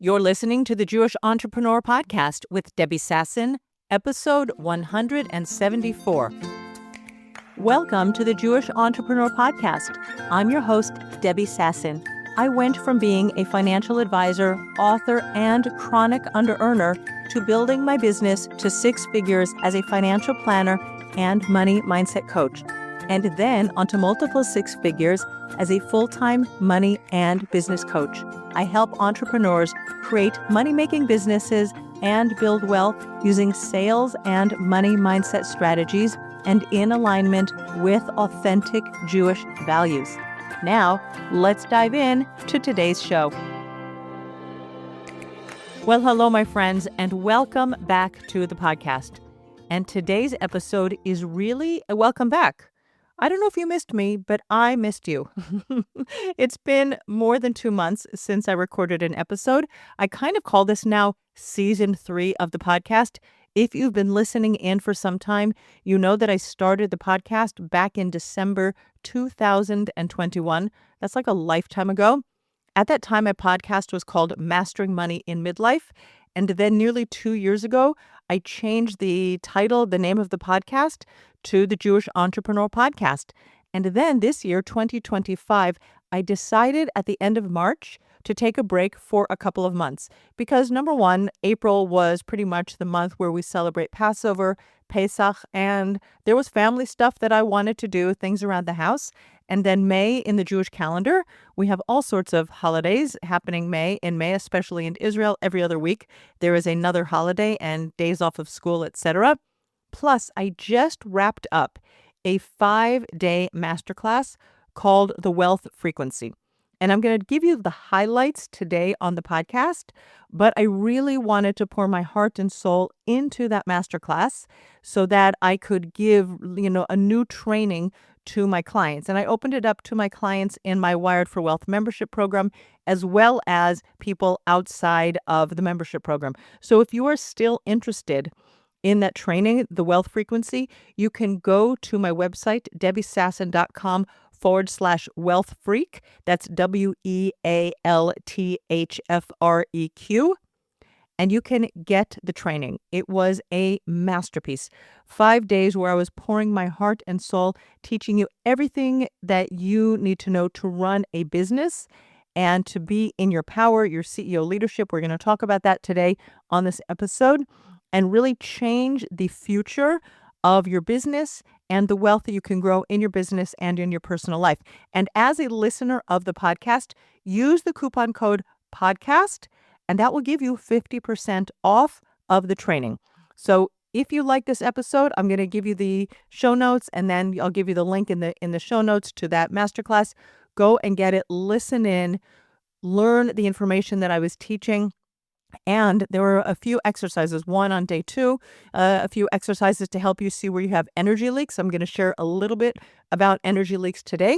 You're listening to the Jewish Entrepreneur Podcast with Debbie Sassen, episode 174. Welcome to the Jewish Entrepreneur Podcast. I'm your host, Debbie Sassen. I went from being a financial advisor, author, and chronic under-earner to building my business to six figures as a financial planner and money mindset coach, and then onto multiple six figures as a full-time money and business coach. I help entrepreneurs create money-making businesses and build wealth using sales and money mindset strategies and in alignment with authentic Jewish values. Now, let's dive in to today's show. Well, hello, my friends, and welcome back to the podcast. And today's episode is really a welcome back. I don't know if you missed me, but I missed you. It's been more than 2 months since I recorded an episode. I kind of call this now season 3 of the podcast. If you've been listening in for some time, you know that I started the podcast back in December 2021. That's like a lifetime ago. At that time, my podcast was called Mastering Money in Midlife. And then nearly 2 years ago, I changed the title, the name of the podcast, to the Jewish Entrepreneur Podcast. And then this year, 2025, I decided at the end of March to take a break for a couple of months. Because number one, April was pretty much the month where we celebrate Passover, Pesach, and there was family stuff that I wanted to do, things around the house. And then May in the Jewish calendar, we have all sorts of holidays happening in May, especially in Israel. Every other week, there is another holiday and days off of school, etc. Plus, I just wrapped up a 5-day masterclass called The Wealth Frequency. And I'm going to give you the highlights today on the podcast, but I really wanted to pour my heart and soul into that masterclass so that I could give, a new training to my clients. And I opened it up to my clients in my Wired for Wealth membership program, as well as people outside of the membership program. So if you are still interested in that training, The Wealth Frequency, you can go to my website, debbiesassen.com/wealth freak. That's WEALTHFREQ. And you can get the training. It was a masterpiece. 5 days where I was pouring my heart and soul, teaching you everything that you need to know to run a business and to be in your power, your CEO leadership. We're going to talk about that today on this episode and really change the future of your business and the wealth that you can grow in your business and in your personal life. And as a listener of the podcast, use the coupon code PODCAST, and that will give you 50% off of the training. So if you like this episode, I'm going to give you the show notes, and then I'll give you the link in the show notes to that masterclass. Go and get it, listen in, learn the information that I was teaching. And there were a few exercises, one on day 2, a few exercises to help you see where you have energy leaks. I'm going to share a little bit about energy leaks today.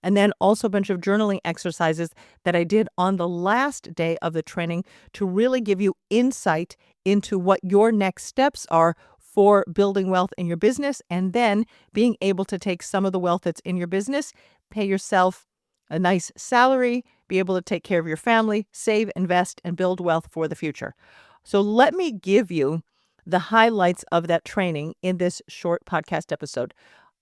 And then also a bunch of journaling exercises that I did on the last day of the training to really give you insight into what your next steps are for building wealth in your business, and then being able to take some of the wealth that's in your business, pay yourself a nice salary, be able to take care of your family, save, invest, and build wealth for the future. So let me give you the highlights of that training in this short podcast episode.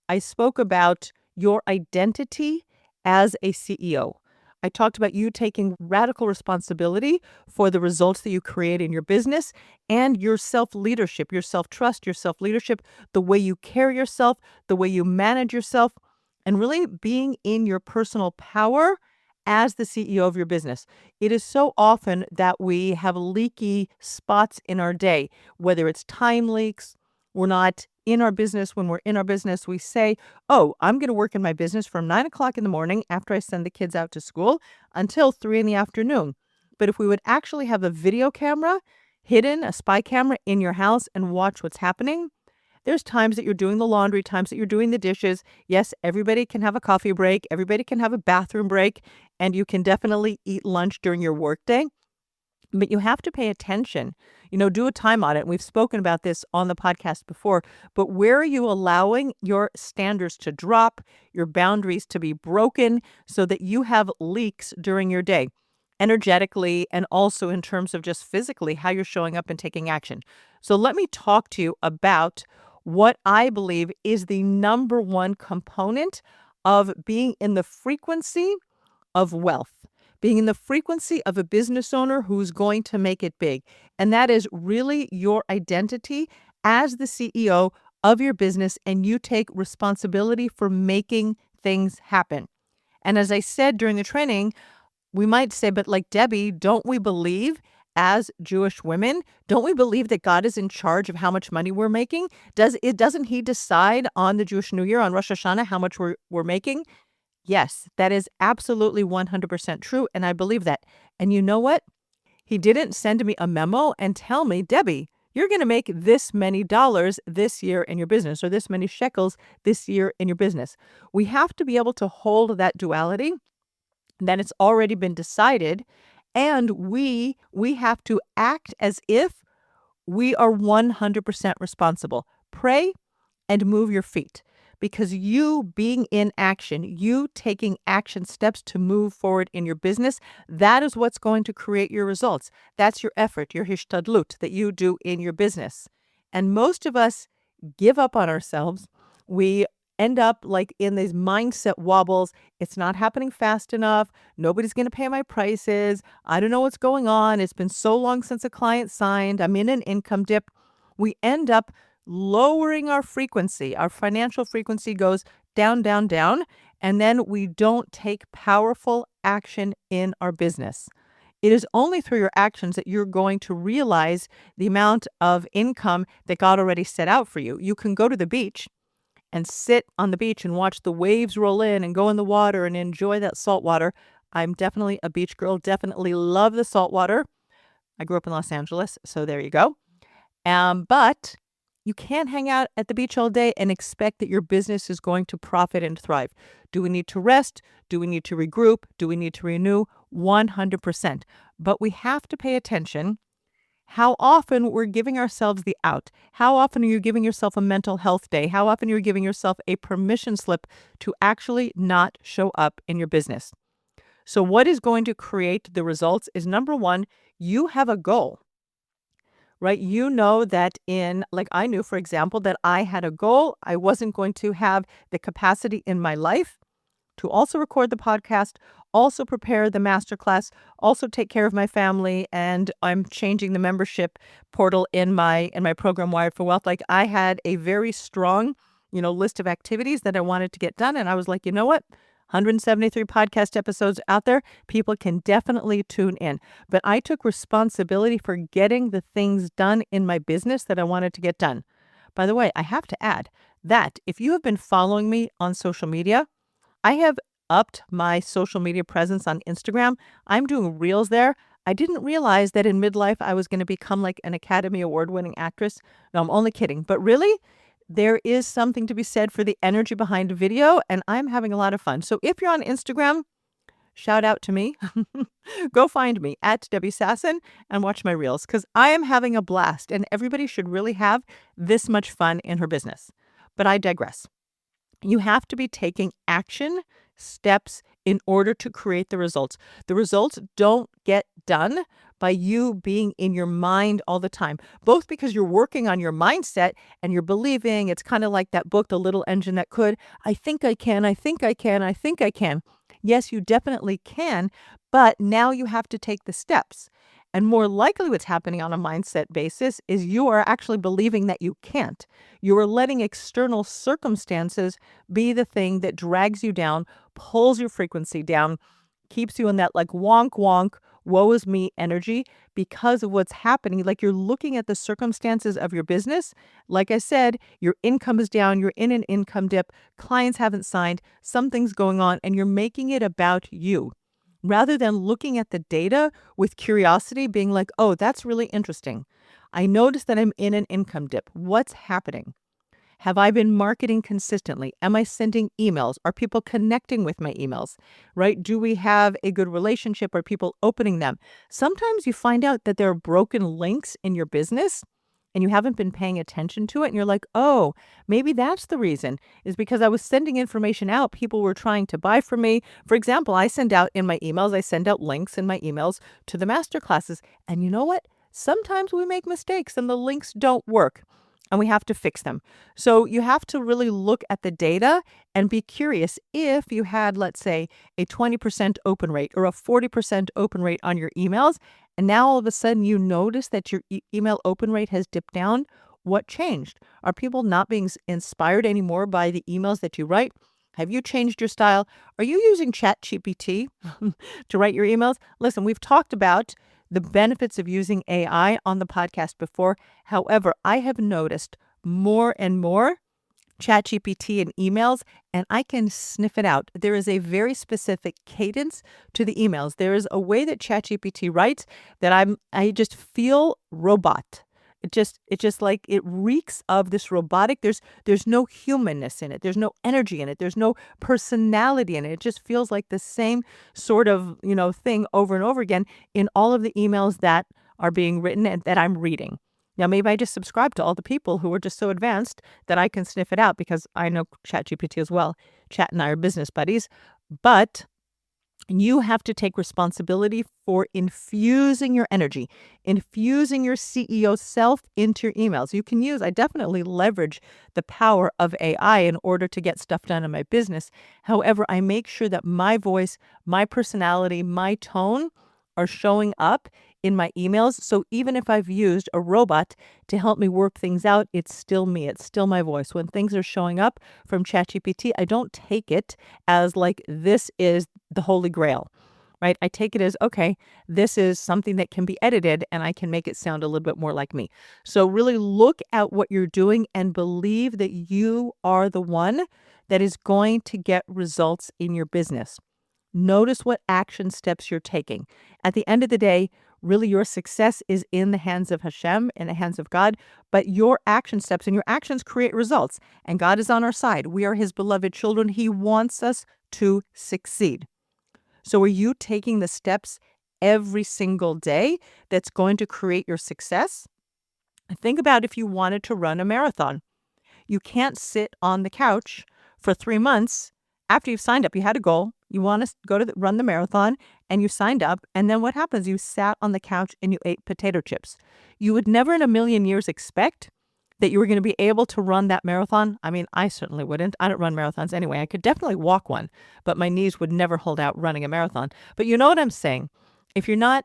I spoke about your identity as a CEO. I talked about you taking radical responsibility for the results that you create in your business and your self-leadership, your self-trust, your self-leadership, the way you carry yourself, the way you manage yourself, and really being in your personal power as the CEO of your business. It is so often that we have leaky spots in our day, whether it's time leaks, we're not in our business. When we're in our business, we say, oh, I'm going to work in my business from 9 o'clock in the morning after I send the kids out to school until 3 in the afternoon. But if we would actually have a video camera hidden, a spy camera in your house and watch what's happening, there's times that you're doing the laundry, times that you're doing the dishes. Yes, everybody can have a coffee break. Everybody can have a bathroom break, and you can definitely eat lunch during your workday. But you have to pay attention, do a time audit. We've spoken about this on the podcast before, but where are you allowing your standards to drop, your boundaries to be broken so that you have leaks during your day? energetically and also in terms of just physically how you're showing up and taking action. So let me talk to you about what I believe is the number one component of being in the frequency of wealth, being in the frequency of a business owner who's going to make it big. And that is really your identity as the CEO of your business, and you take responsibility for making things happen. And as I said during the training, we might say, but like Debbie, don't we believe as Jewish women, don't we believe that God is in charge of how much money we're making? Doesn't he decide on the Jewish New Year, on Rosh Hashanah, how much we're making? Yes, that is absolutely 100% true, and I believe that. And you know what? He didn't send me a memo and tell me, Debbie, you're going to make this many dollars this year in your business, or this many shekels this year in your business. We have to be able to hold that duality, that it's already been decided, and we have to act as if we are 100% responsible. Pray and move your feet, because you being in action, you taking action steps to move forward in your business, that is what's going to create your results. That's your effort, your hishtadlut that you do in your business. And most of us give up on ourselves. We end up like in these mindset wobbles. It's not happening fast enough. Nobody's going to pay my prices. I don't know what's going on. It's been so long since a client signed. I'm in an income dip. We end up lowering our frequency. Our financial frequency goes down, down, down, and then we don't take powerful action in our business. It is only through your actions that you're going to realize the amount of income that God already set out for you. You can go to the beach and sit on the beach and watch the waves roll in and go in the water and enjoy that salt water. I'm definitely a beach girl, definitely love the salt water. I grew up in Los Angeles, so there you go. But you can't hang out at the beach all day and expect that your business is going to profit and thrive. Do we need to rest? Do we need to regroup? Do we need to renew? 100%. But we have to pay attention how often we're giving ourselves the out. How often are you giving yourself a mental health day? How often are you giving yourself a permission slip to actually not show up in your business? So what is going to create the results is, number one, you have a goal. Right? You know that like I knew, for example, that I had a goal. I wasn't going to have the capacity in my life to also record the podcast, also prepare the masterclass, also take care of my family, and I'm changing the membership portal in my program Wired for Wealth. Like I had a very strong, list of activities that I wanted to get done, and I was like, you know what? 173 podcast episodes out there, people can definitely tune in. But I took responsibility for getting the things done in my business that I wanted to get done. By the way, I have to add that if you have been following me on social media, I have upped my social media presence on Instagram. I'm doing reels there. I didn't realize that in midlife I was going to become like an Academy Award-winning actress. No, I'm only kidding. But really, there is something to be said for the energy behind video, and I'm having a lot of fun. So if you're on Instagram, shout out to me. Go find me at Debbie Sassen and watch my reels, because I am having a blast, and everybody should really have this much fun in her business. But I digress. You have to be taking action steps in order to create the results. The results don't get done by you being in your mind all the time, both because you're working on your mindset and you're believing. It's kind of like that book, The Little Engine That Could. I think I can, I think I can, I think I can. Yes, you definitely can, but now you have to take the steps. And more likely what's happening on a mindset basis is you are actually believing that you can't. You are letting external circumstances be the thing that drags you down, pulls your frequency down, keeps you in that like wonk wonk, woe is me energy because of what's happening. Like you're looking at the circumstances of your business. Like I said, your income is down, you're in an income dip, clients haven't signed, something's going on, and you're making it about you. Rather than looking at the data with curiosity, being like, oh, that's really interesting. I noticed that I'm in an income dip. What's happening? Have I been marketing consistently? Am I sending emails? Are people connecting with my emails? Right? Do we have a good relationship? Are people opening them? Sometimes you find out that there are broken links in your business and you haven't been paying attention to it, and you're like, "Oh, maybe that's the reason, is because I was sending information out, people were trying to buy from me." For example, I send out in my emails, I send out links in my emails to the master classes, and you know what? Sometimes we make mistakes and the links don't work, and we have to fix them. So you have to really look at the data and be curious. If you had, let's say, a 20% open rate or a 40% open rate on your emails, and now all of a sudden you notice that your email open rate has dipped down, what changed? Are people not being inspired anymore by the emails that you write? Have you changed your style? Are you using ChatGPT to write your emails? Listen, we've talked about the benefits of using AI on the podcast before. However, I have noticed more and more ChatGPT in emails, and I can sniff it out. There is a very specific cadence to the emails. There is a way that ChatGPT writes that I just feel robot. It just like it reeks of this robotic. There's no humanness in it. There's no energy in it. There's no personality in it. It just feels like the same sort of, thing over and over again in all of the emails that are being written and that I'm reading. Now, maybe I just subscribe to all the people who are just so advanced that I can sniff it out because I know ChatGPT as well. Chat and I are business buddies. But you have to take responsibility for infusing your energy, infusing your CEO self into your emails. I definitely leverage the power of AI in order to get stuff done in my business. However, I make sure that my voice, my personality, my tone are showing up in my emails. So even if I've used a robot to help me work things out, it's still me. It's still my voice. When things are showing up from ChatGPT, I don't take it as like this is the holy grail, right? I take it as, okay, this is something that can be edited and I can make it sound a little bit more like me. So really look at what you're doing and believe that you are the one that is going to get results in your business. Notice what action steps you're taking. At the end of the day, really your success is in the hands of Hashem, in the hands of God, but your action steps and your actions create results. And God is on our side. We are his beloved children. He wants us to succeed. So are you taking the steps every single day that's going to create your success? Think about if you wanted to run a marathon. You can't sit on the couch for 3 months after you've signed up. You had a goal. You want to go to run the marathon and you signed up. And then what happens? You sat on the couch and you ate potato chips. You would never in a million years expect that you were going to be able to run that marathon. I mean, I certainly wouldn't. I don't run marathons anyway. I could definitely walk one, but my knees would never hold out running a marathon. But you know what I'm saying? If you're not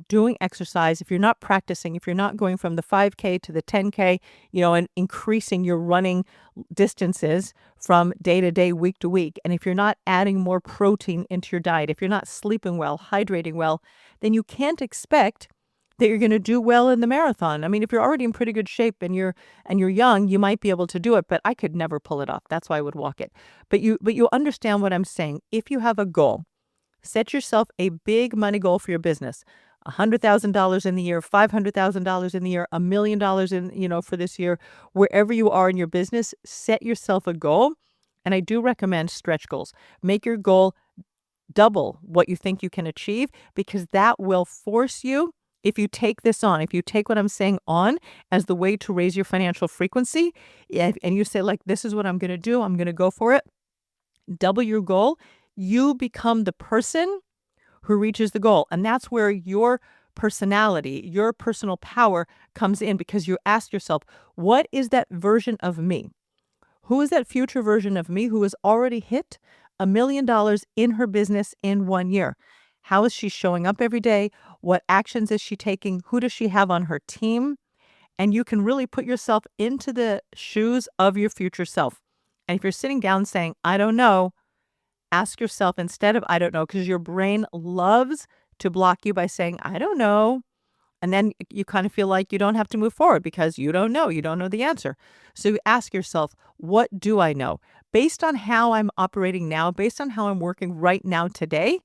doing exercise, if you're not practicing, if you're not going from the 5K to the 10K, and increasing your running distances from day to day, week to week, and if you're not adding more protein into your diet, if you're not sleeping well, hydrating well, then you can't expect that you're going to do well in the marathon. I mean, if you're already in pretty good shape and you're young, you might be able to do it, but I could never pull it off. That's why I would walk it. But you'll understand what I'm saying. If you have a goal, set yourself a big money goal for your business. $100,000 in the year, $500,000 in the year, $1 million for this year, wherever you are in your business, set yourself a goal. And I do recommend stretch goals. Make your goal double what you think you can achieve, because that will force you, if you take this on, if you take what I'm saying on as the way to raise your financial frequency, and you say, like, this is what I'm going to do, I'm going to go for it, double your goal, you become the person who reaches the goal. And that's where your personality, your personal power comes in, because you ask yourself, what is that version of me? Who is that future version of me who has already hit $1 million in her business in 1 year? How is she showing up every day? What actions is she taking? Who does she have on her team? And you can really put yourself into the shoes of your future self. And if you're sitting down saying, I don't know, ask yourself instead of I don't know, because your brain loves to block you by saying, I don't know. And then you kind of feel like you don't have to move forward because you don't know. You don't know the answer. So you ask yourself, what do I know? Based on how I'm operating now, based on how I'm working right now today,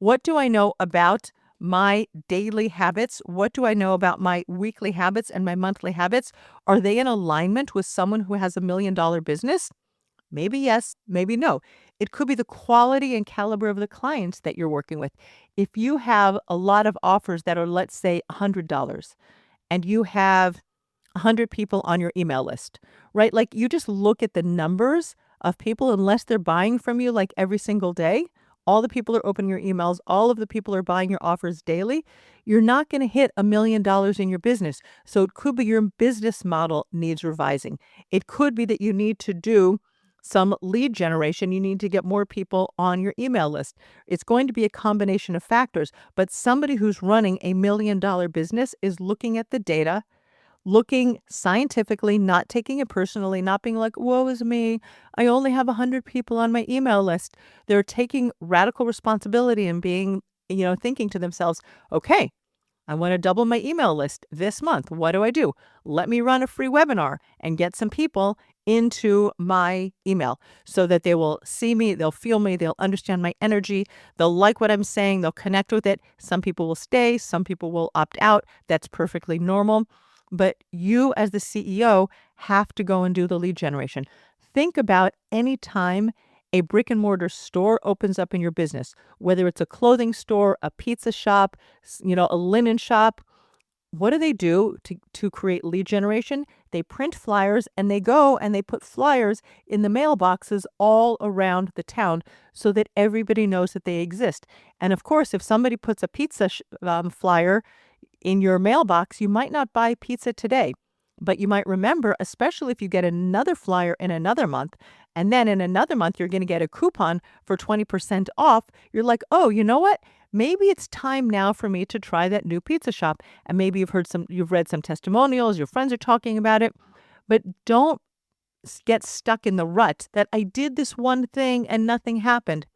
what do I know about my daily habits? What do I know about my weekly habits and my monthly habits? Are they in alignment with someone who has $1 million business? Maybe yes, maybe no. It could be the quality and caliber of the clients that you're working with. If you have a lot of offers that are, let's say, $100, and you have 100 people on your email list, right? Like you just look at the numbers of people, unless they're buying from you like every single day, all the people are opening your emails, all of the people are buying your offers daily. You're not going to hit $1 million in your business. So it could be your business model needs revising. It could be that you need to do some lead generation. You need to get more people on your email list. It's going to be a combination of factors, but somebody who's running $1 million business is looking at the data, looking scientifically, not taking it personally, not being like, woe is me. I only have 100 people on my email list. They're taking radical responsibility and being, thinking to themselves, okay, I want to double my email list this month. What do I do? Let me run a free webinar and get some people into my email so that they will see me, they'll feel me, they'll understand my energy, they'll like what I'm saying, they'll connect with it. Some people will stay, some people will opt out. That's perfectly normal. But you, as the CEO, have to go and do the lead generation. Think about any time a brick and mortar store opens up in your business, whether it's a clothing store, a pizza shop, a linen shop. What do they do to create lead generation? They print flyers and they go and they put flyers in the mailboxes all around the town so that everybody knows that they exist. And of course, if somebody puts a pizza flyer in your mailbox, you might not buy pizza today, but you might remember, especially if you get another flyer in another month, and then in another month, you're going to get a coupon for 20% off. You're like, oh, you know what? Maybe it's time now for me to try that new pizza shop. And maybe you've read some testimonials, your friends are talking about it, but don't get stuck in the rut that I did this one thing and nothing happened.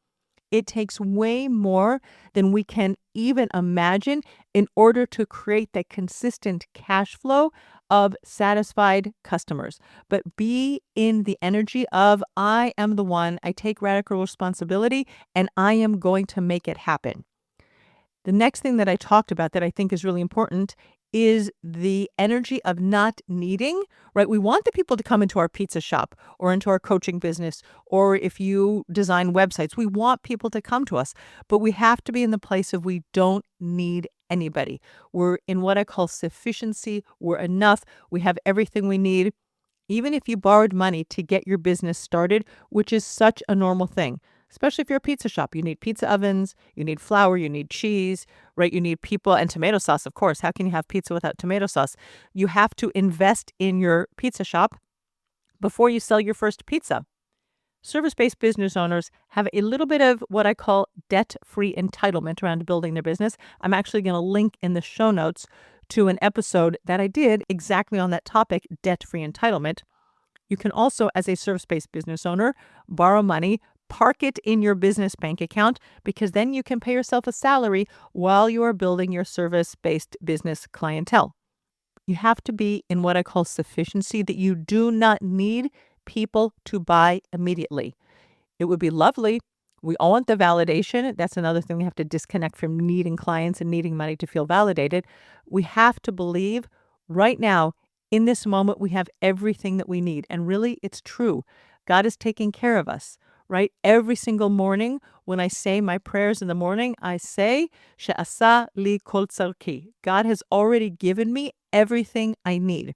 It takes way more than we can even imagine in order to create that consistent cash flow of satisfied customers. But be in the energy of, I am the one, I take radical responsibility, and I am going to make it happen. The next thing that I talked about that I think is really important is the energy of not needing, right? We want the people to come into our pizza shop or into our coaching business, or if you design websites, we want people to come to us, but we have to be in the place of we don't need anybody. We're in what I call sufficiency. We're enough. We have everything we need. Even if you borrowed money to get your business started, which is such a normal thing, especially if you're a pizza shop, you need pizza ovens, you need flour, you need cheese, right? You need people and tomato sauce, of course. How can you have pizza without tomato sauce? You have to invest in your pizza shop before you sell your first pizza. Service-based business owners have a little bit of what I call debt-free entitlement around building their business. I'm actually going to link in the show notes to an episode that I did exactly on that topic, debt-free entitlement. You can also, as a service-based business owner, borrow money, park it in your business bank account, because then you can pay yourself a salary while you are building your service-based business clientele. You have to be in what I call sufficiency, that you do not need people to buy immediately. It would be lovely. We all want the validation. That's another thing we have to disconnect from, needing clients and needing money to feel validated. We have to believe right now, in this moment, we have everything that we need. And really, it's true. God is taking care of us, right? Every single morning when I say my prayers in the morning, I say, She'asa li kol tzarki. God has already given me everything I need.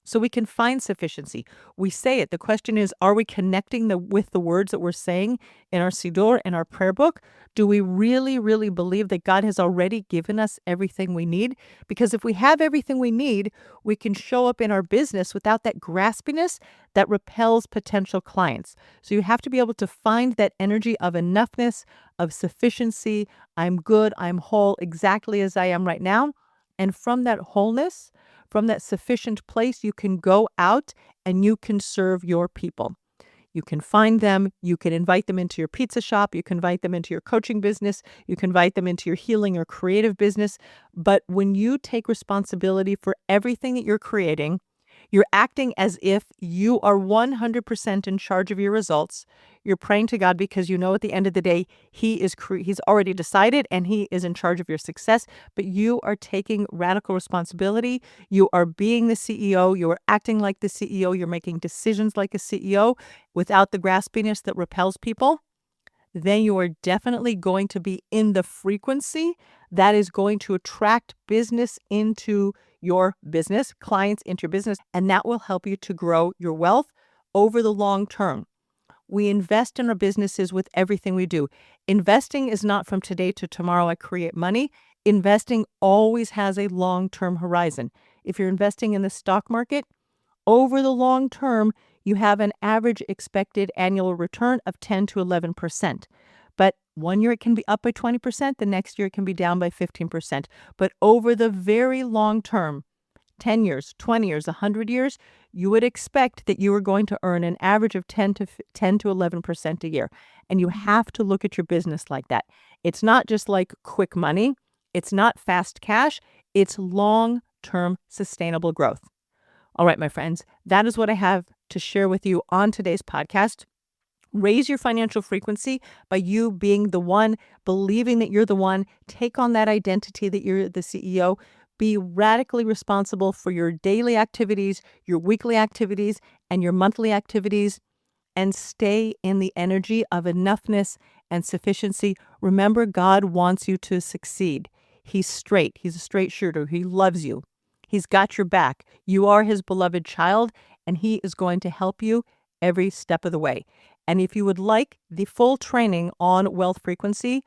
So we can find sufficiency. We say it. The question is, are we connecting with the words that we're saying in our Siddur, in our prayer book? Do we really, really believe that God has already given us everything we need? Because if we have everything we need, we can show up in our business without that graspiness that repels potential clients. So you have to be able to find that energy of enoughness, of sufficiency. I'm good, I'm whole, exactly as I am right now. And from that wholeness, from that sufficient place, you can go out and you can serve your people. You can find them. You can invite them into your pizza shop. You can invite them into your coaching business. You can invite them into your healing or creative business. But when you take responsibility for everything that you're creating, you're acting as if you are 100% in charge of your results. You're praying to God because you know at the end of the day, He's already decided and He is in charge of your success. But you are taking radical responsibility. You are being the CEO. You are acting like the CEO. You're making decisions like a CEO without the graspiness that repels people. then you are definitely going to be in the frequency that is going to attract business into your business, clients into your business, and that will help you to grow your wealth over the long term. We invest in our businesses with everything we do. Investing is not from today to tomorrow I create money. Investing always has a long-term horizon. If you're investing in the stock market, over the long term, you have an average expected annual return of 10 to 11%. But one year it can be up by 20%, the next year it can be down by 15%. But over the very long term, 10 years, 20 years, 100 years, you would expect that you are going to earn an average of 10 to 11% a year. And you have to look at your business like that. It's not just like quick money. It's not fast cash. It's long-term sustainable growth. All right, my friends, that is what I have to share with you on today's podcast. Raise your financial frequency by you being the one, believing that you're the one. Take on that identity that you're the CEO. Be radically responsible for your daily activities, your weekly activities, and your monthly activities, and stay in the energy of enoughness and sufficiency. Remember, God wants you to succeed. He's straight. He's a straight shooter. He loves you. He's got your back. You are his beloved child, and he is going to help you every step of the way. And if you would like the full training on wealth frequency,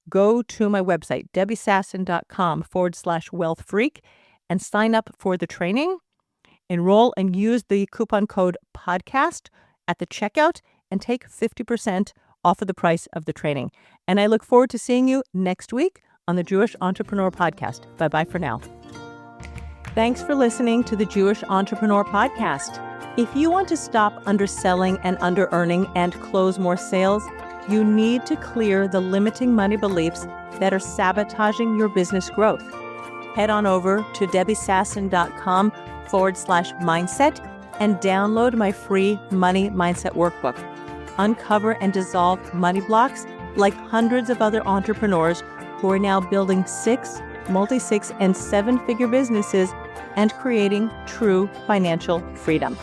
go to my website, debbiesassen.com/wealthfreak, and sign up for the training. Enroll and use the coupon code podcast at the checkout and take 50% off of the price of the training. And I look forward to seeing you next week on the Jewish Entrepreneur Podcast. Bye-bye for now. Thanks for listening to the Jewish Entrepreneur Podcast. If you want to stop underselling and under-earning and close more sales, you need to clear the limiting money beliefs that are sabotaging your business growth. Head on over to debbiesassen.com/mindset and download my free Money Mindset Workbook. Uncover and dissolve money blocks like hundreds of other entrepreneurs who are now building 6, multi-6, and 7-figure businesses and creating true financial freedom.